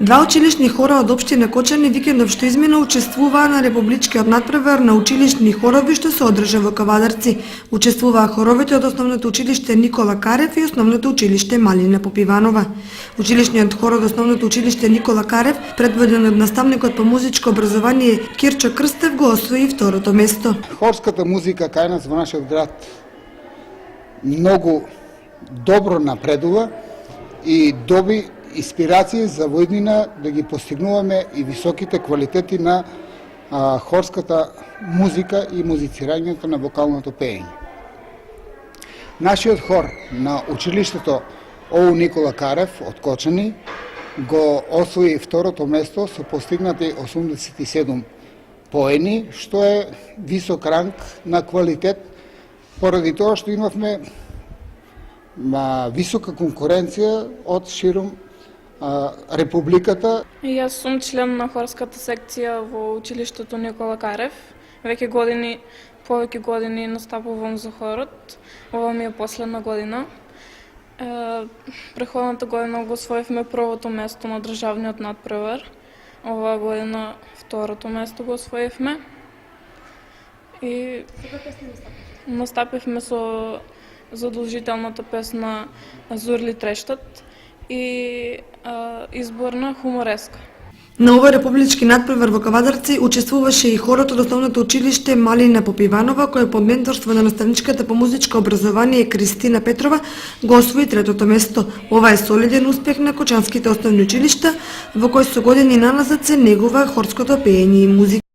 Два училишни хора од општина Кочани викендов што измина учествуваа на републичкиот надпревар на училишни хорови што се одржа во Кавадарци. Учествуваа хоровите од основното училиште Никола Карев и основното училиште Малина Попиванова. Училишниот хор од основното училиште Никола Карев, предводен од наставникот по музичко образование Кирчо Крстев, го освои второто место. Хорската музика кај нас во нашиот град многу добро напредува и доби инспирација за војднина да ги постигнуваме и високите квалитети на хорската музика и музицирањето на вокалното пеење. Нашиот хор на училиштето ОУ Никола Карев од Кочани го освои второто место со постигнати 87 поени, што е висок ранг на квалитет, поради тоа што имавме висока конкуренција од широм Републиката. Јас сум член на хорската секција во училиштето Никола Карев. Повеќе години настапувам за хорот. Ова ми е последна година. Преходната година го освоивме првото место на државниот надпревар. Оваа година второто место го освоивме. И настапивме со задолжителната песна Зурли трештат и изборна хумореска. На овој републички надпревар во Кавадарци учествуваше и хорот од основното училиште Малина Попиванова, кој под менторство на наставничката по музичко образование Кристина Петрова го освои третото место. Ова е солиден успех на кочанските основни училишта, во кои со години наназад се негува хорското пеење и музика.